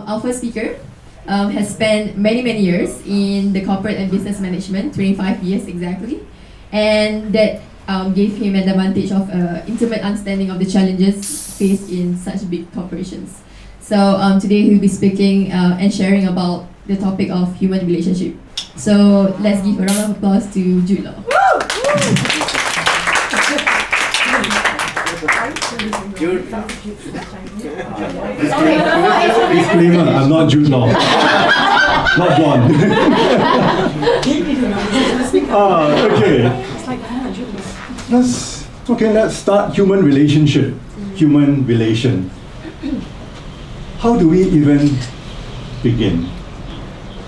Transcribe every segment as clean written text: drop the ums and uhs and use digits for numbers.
Our first speaker has spent many years in the corporate and business management, 25 years exactly, and that gave him an advantage of intimate understanding of the challenges faced in such big corporations. So today he'll be speaking and sharing about the topic of human relationship. So let's give a round of applause to Jude Lim. Disclaimer, I'm not Jude Lim. Not blonde. Let's start human relationship. Human relation. How do we even begin?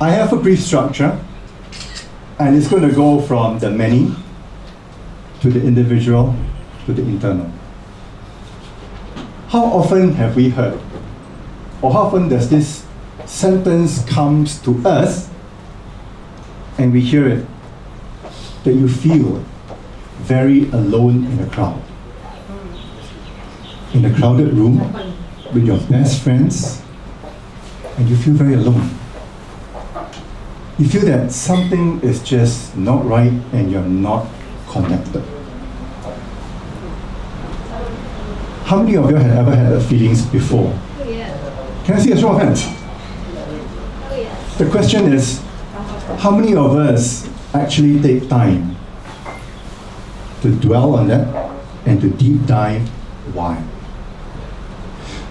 I have a brief structure, and it's going to go from the many to the individual to the internal. How often have we heard, or how often does this sentence comes to us and we hear it, that you feel very alone in a crowd? In a crowded room with your best friends, and you feel very alone. You feel that something is just not right and you're not connected. How many of you have ever had those feelings before? Oh, yeah. Can I see a show of hands? Oh, yeah. The question is, how many of us actually take time to dwell on that and to deep dive why?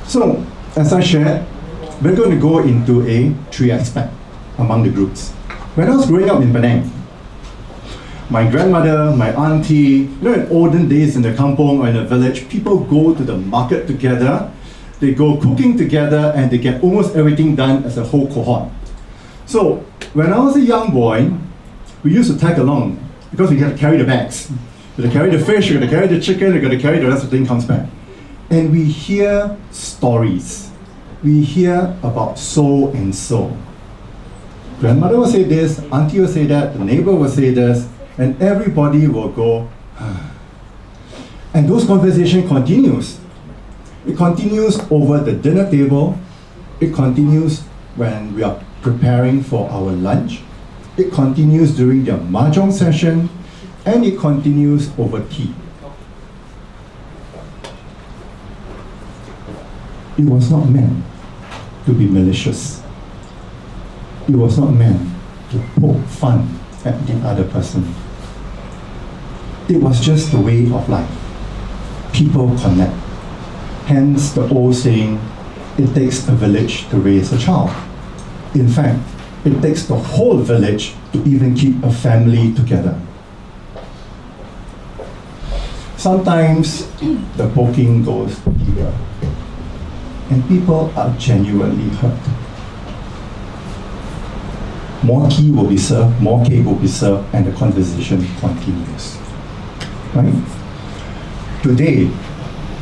So, as I shared, we're going to go into a three aspect among the groups. When I was growing up in Penang, my grandmother, my auntie, in olden days in the kampong or in the village, people go to the market together, they go cooking together, and they get almost everything done as a whole cohort. So, when I was a young boy, we used to tag along because we had to carry the bags. We had to carry the fish, we had to carry the chicken, we had to carry the rest of the thing comes back. And we hear stories. We hear about so and so. Grandmother will say this, auntie will say that, the neighbor will say this, and everybody will go, and those conversation continues. It continues over the dinner table. It continues when we are preparing for our lunch. It continues during the mahjong session, and it continues over tea. It was not meant to be malicious. It was not meant to poke fun at the other person. It was just the way of life. People connect. Hence the old saying, it takes a village to raise a child. In fact, it takes the whole village to even keep a family together. Sometimes the poking goes deeper, and people are genuinely hurt. More tea will be served, more cake will be served, and the conversation continues. Right? Today,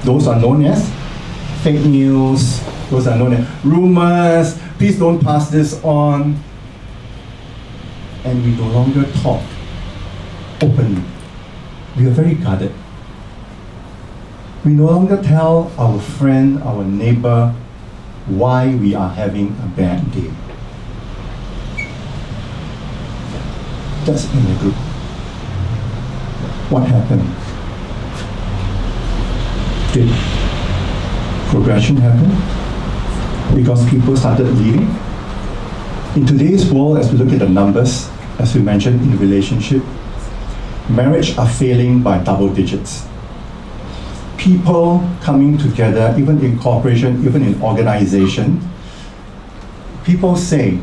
those are known as fake news, those are known as rumors, please don't pass this on. And we no longer talk openly. We are very guarded. We no longer tell our friend, our neighbor, why we are having a bad day. That's in the group. What happened? Did progression happen? Because people started leaving? In today's world, as we look at the numbers, as we mentioned in relationship, marriage are failing by double digits. People coming together, even in corporation, even in organization, people say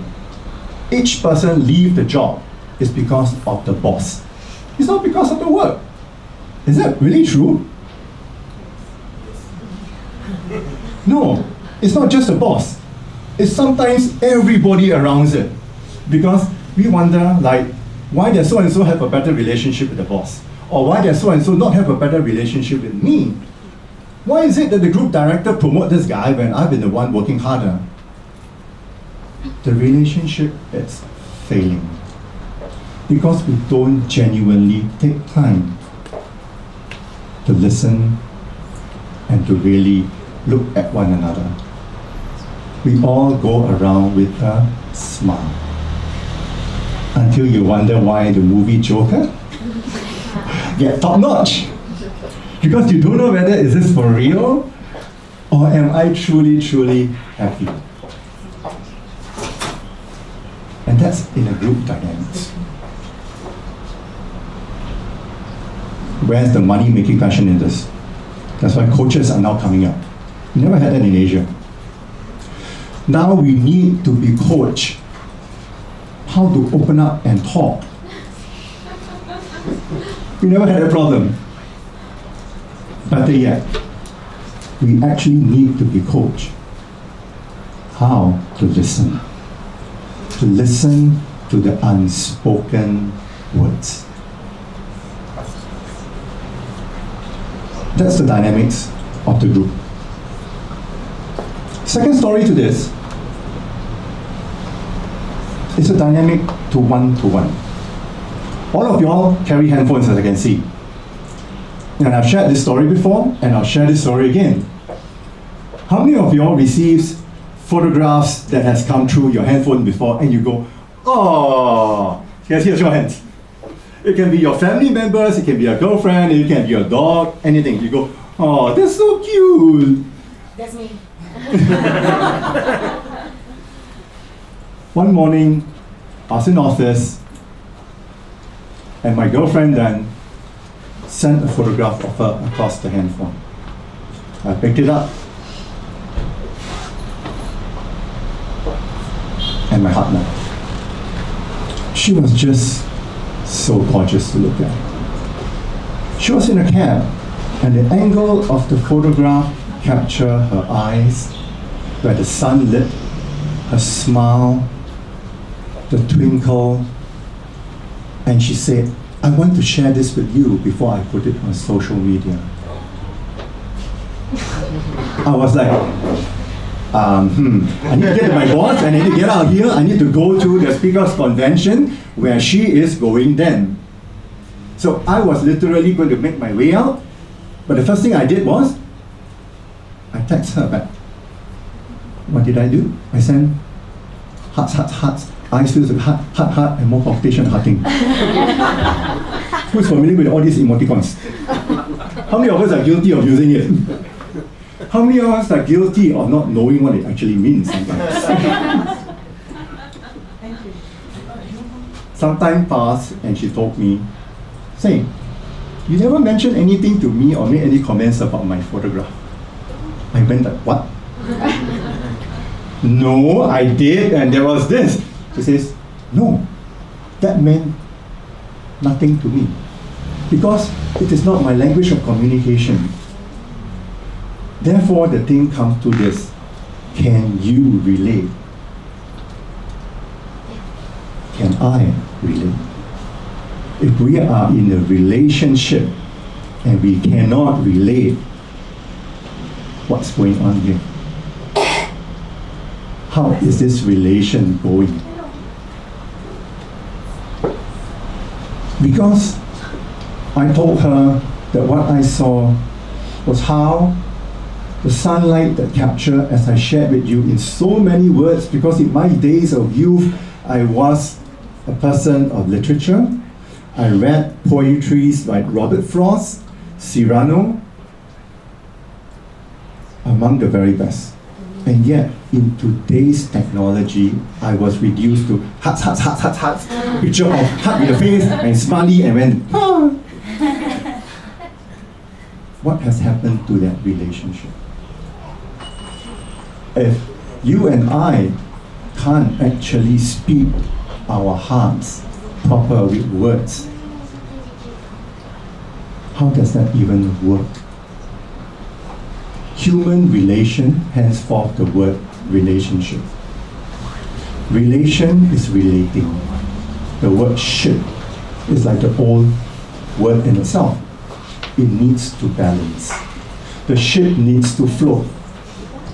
each person leave the job is because of the boss. It's not because of the work. Is that really true? No, it's not just the boss. It's sometimes everybody around it. Because we wonder, like, why does so-and-so have a better relationship with the boss? Or why does so-and-so not have a better relationship with me? Why is it that the group director promote this guy when I've been the one working harder? The relationship is failing. Because we don't genuinely take time to listen and to really look at one another. we all go around with a smile. Until you wonder why the movie Joker get top notch. Because you don't know whether is this for real or am I truly, truly happy? And that's in a group dynamics. Where's the money-making passion in this? That's why coaches are now coming up. We never had that in Asia. Now we need to be coached how to open up and talk. We never had a problem. Better yet, we actually need to be coached how to listen. To listen to the unspoken words. That's the dynamics of the group. Second story to this is a dynamic to one. All of y'all carry handphones, as I can see. And I've shared this story before, and I'll share this story again. How many of y'all receives photographs that has come through your handphone before, and you go, oh, here's your hands. It can be your family members, it can be your girlfriend, it can be your dog, anything. You go, oh, that's so cute. That's me. One morning, I was in office, and my girlfriend then sent a photograph of her across the handphone. I picked it up, and my heart melted. She was just so gorgeous to look at. She was in a cab, and the angle of the photograph captured her eyes, where the sun lit, her smile, the twinkle, and she said, I want to share this with you before I put it on social media. I was like, I need to get to my boss, and I need to get out here, I need to go to the speakers convention where she is going then. So I was literally going to make my way out, but the first thing I did was, I texted her back. What did I do? I sent hearts, eyes filled with heart, and more palpitation hearting. Who's familiar with all these emoticons? How many of us are guilty of using it? How many of us are guilty of not knowing what it actually means sometimes? Some time passed and she told me, say, you never mentioned anything to me or made any comments about my photograph. I went like, what? No, I did, and there was this. She says, no, that meant nothing to me because it is not my language of communication. Therefore, the thing comes to this, can you relate? Can I relate? If we are in a relationship and we cannot relate, what's going on here? How is this relation going? Because I told her that what I saw was how the sunlight that captured, as I shared with you in so many words, because in my days of youth, I was a person of literature. I read poetries like Robert Frost, Cyrano, among the very best. And yet, in today's technology, I was reduced to hearts, picture of heart in the face and smiley and went, ah. What has happened to that relationship? If you and I can't actually speak our hearts proper with words, how does that even work? Human relation, henceforth the word relationship. Relation is relating. The word ship is like the old word in itself. It needs to balance. The ship needs to float.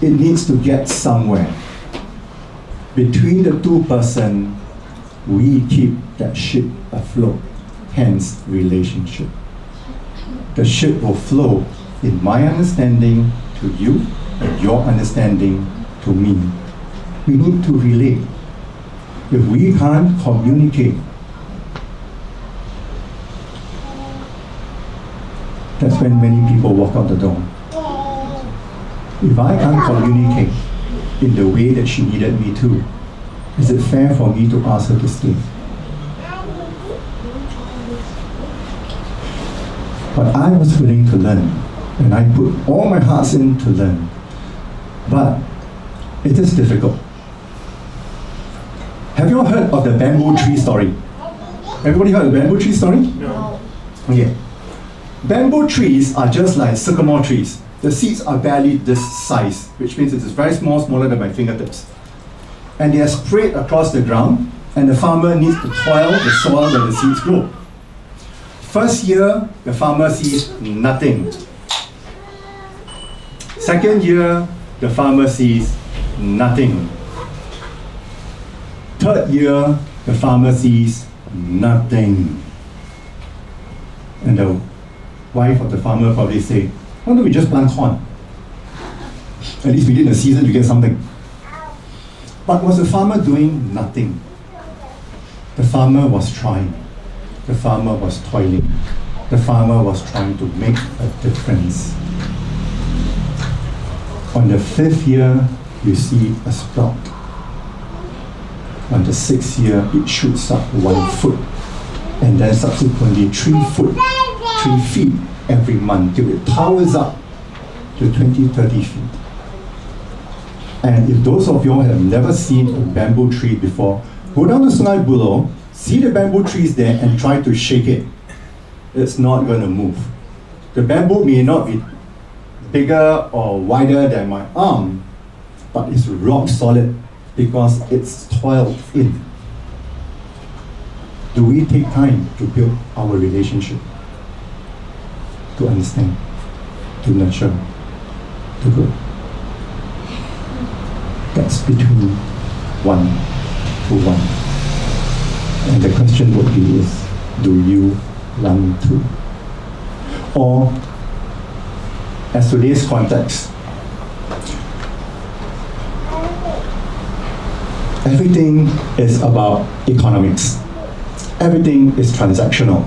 It needs to get somewhere. Between the two persons, we keep that ship afloat, hence relationship. The ship will flow, in my understanding, to you, and your understanding to me. We need to relate. If we can't communicate, that's when many people walk out the door. If I can't communicate in the way that she needed me to, is it fair for me to ask her to stay? But I was willing to learn, and I put all my hearts in to learn. But it is difficult. Have you all heard of the bamboo tree story? Everybody heard of the bamboo tree story? No. Okay. Bamboo trees are just like sycamore trees. The seeds are barely this size, which means it is very small, smaller than my fingertips. And they are spread across the ground, and the farmer needs to toil the soil where the seeds grow. First year, the farmer sees nothing. Second year, the farmer sees nothing. Third year, the farmer sees nothing. And the wife of the farmer probably say, why don't we just plant corn? At least within the season you get something. But was the farmer doing nothing? The farmer was trying. The farmer was toiling. The farmer was trying to make a difference. On the 5th year, you see a sprout. On the 6th year, it shoots up 1 foot. And then subsequently 3 feet every month till it towers up to 20, 30 feet. And if those of you have never seen a bamboo tree before, go down to Sungai Buloh, see the bamboo trees there and try to shake it. It's not going to move. The bamboo may not be bigger or wider than my arm, but it's rock solid because it's toiled in. Do we take time to build our relationship? To understand, to nurture, to grow? That's between 1 to 1. And the question would be is, do you want to? Or, as today's context, everything is about economics. Everything is transactional.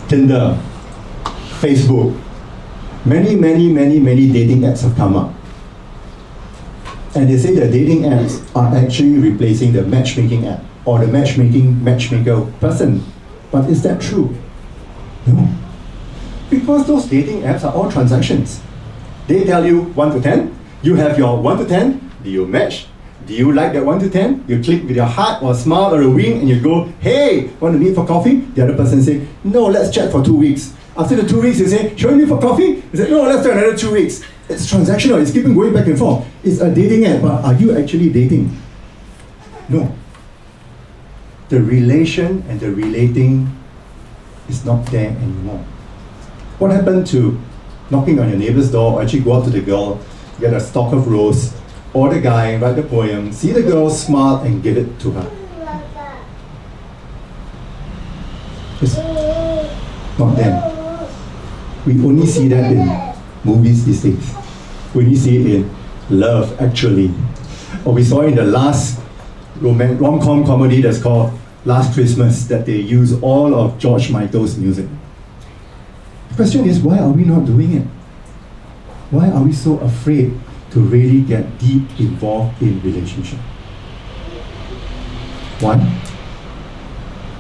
Tinder, Facebook, many dating apps have come up. And they say that dating apps are actually replacing the matchmaking app or the matchmaker person. But is that true? No. Because those dating apps are all transactions. They tell you 1 to 10, you have your 1 to 10, do you match? Do you like that 1 to 10? You click with your heart or smile or a wink and you go, hey, want to meet for coffee? The other person say, no, let's chat for 2 weeks. After the 2 weeks, you say, shall we meet for coffee? You say, no, let's do another 2 weeks. It's transactional, it's keeping going back and forth. It's a dating app, but are you actually dating? No. The relation and the relating is not there anymore. What happened to knocking on your neighbor's door, or actually go up to the girl, get a stalk of rose, or the guy, write the poem, see the girl, smile, and give it to her? It's not there. We only see that in movies these days. We only see it in Love, Actually. Or we saw it in the last rom-com comedy that's called Last Christmas, that they use all of George Michael's music. The question is, why are we not doing it? Why are we so afraid to really get deep involved in relationship? Why?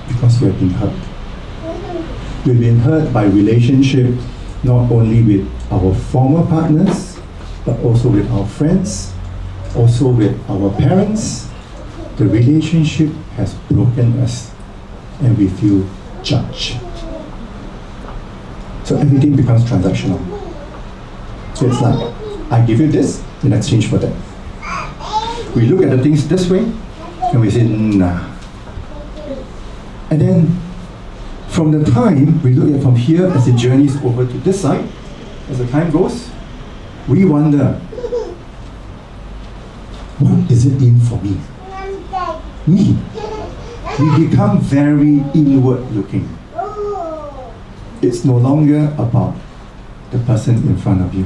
Because we have been hurt. We've been hurt by relationship not only with our former partners, but also with our friends, also with our parents. The relationship has broken us and we feel judged. So everything becomes transactional. So it's like, I give you this in exchange for that. We look at the things this way and we say, nah. And then from the time we look at from here as it journeys over to this side, as the time goes, we wonder, what is it in for me? Me. We become very inward looking. It's no longer about the person in front of you.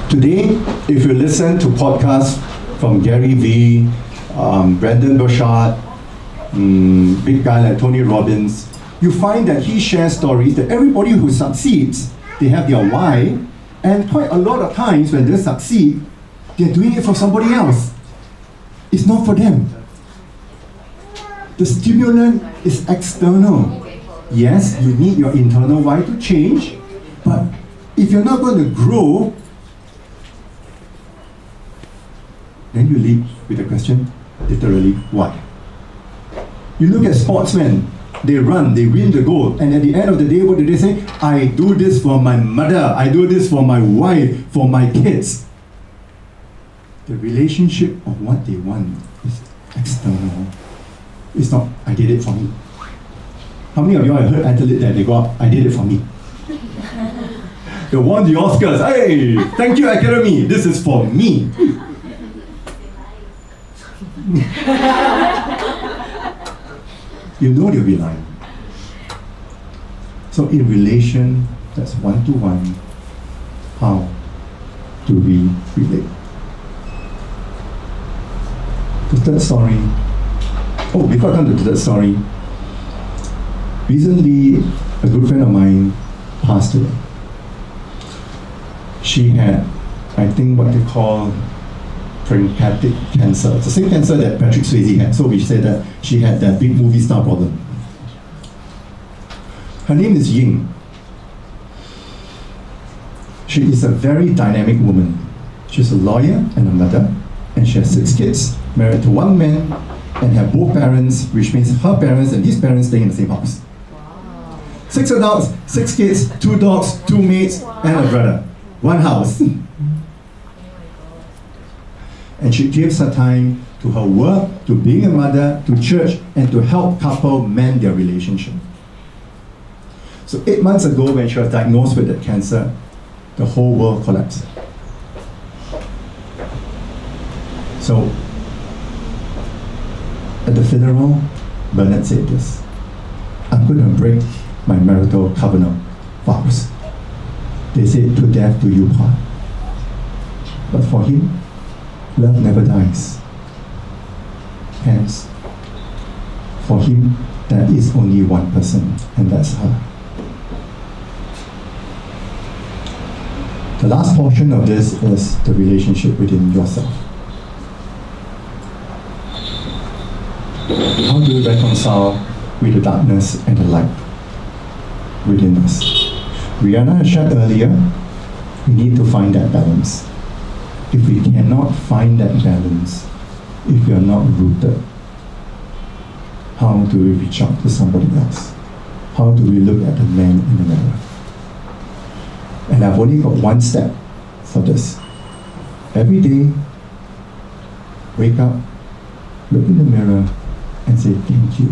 Today, if you listen to podcasts from Gary Vee, Brandon Burchard, big guy like Tony Robbins, you find that he shares stories that everybody who succeeds, they have their why, and quite a lot of times when they succeed, they're doing it for somebody else. It's not for them. The stimulant is external. Yes, you need your internal why to change, but if you're not going to grow, then you leave with the question, literally, why? You look at sportsmen, they run, they win the goal, and at the end of the day, what do they say? I do this for my mother, I do this for my wife, for my kids. The relationship of what they want is external. It's not, I did it for me. How many of you have heard athletes that they go up, I did it for me? They won the Oscars, hey, thank you Academy, this is for me. You know they'll be lying. So in relation, that's one-to-one, how do we relate? The third story. Oh, before I come to the third story, recently a good friend of mine passed away. She had, I think, what they call pancreatic cancer. It's the same cancer that Patrick Swayze had. So we said that she had that big movie star problem. Her name is Ying. She is a very dynamic woman. She's a lawyer and a mother, and she has 6 kids, married to one man, and have both parents, which means her parents and his parents staying in the same house. Wow. 6 adults, 6 kids, 2 dogs, 2 maids, and a brother. One house. And she gives her time to her work, to being a mother, to church, and to help couple mend their relationship. So 8 months ago, when she was diagnosed with that cancer, the whole world collapsed. So at the funeral, Bernard said this: I'm going to break my marital covenant vows. They said, to death do you part. But for him, love never dies. Hence, for him, there is only one person, and that's her. The last portion of this is the relationship within yourself. How do we reconcile with the darkness and the light within us? Rihanna shared earlier, we need to find that balance. If we cannot find that balance, if we are not rooted, how do we reach out to somebody else? How do we look at the man in the mirror? And I've only got one step for this. Every day, wake up, look in the mirror, and say thank you.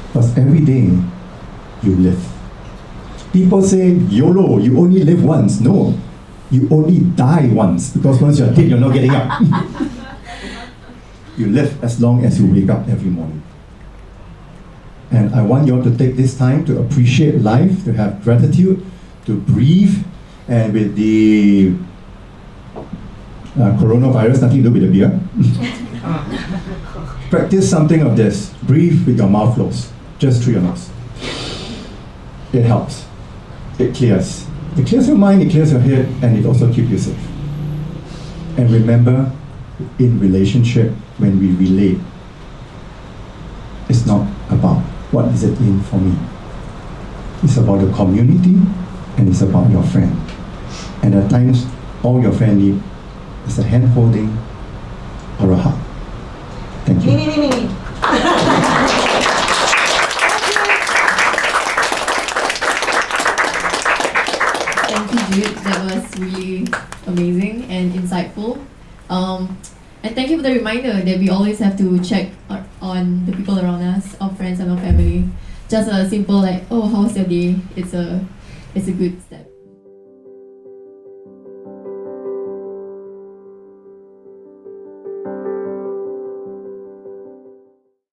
Because every day, you live. People say, YOLO, you only live once. No, you only die once, because once you're dead, you're not getting up. You live as long as you wake up every morning. And I want you all to take this time to appreciate life, to have gratitude, to breathe, and with the coronavirus, nothing to do with the beer. Practice something of this. Breathe with your mouth closed, just through your nose. It helps. It clears. It clears your mind, it clears your head, and it also keeps you safe. And remember, in relationship, when we relate, it's not about what is it in for me. It's about the community, and it's about your friend. And at times, all your friend need is a hand holding or a hug. Thank you. Me. Thank you, Jude. That was really amazing and insightful. And thank you for the reminder that we always have to check on the people around us, our friends and our family. Just a simple like, oh, how's your day? It's a good step.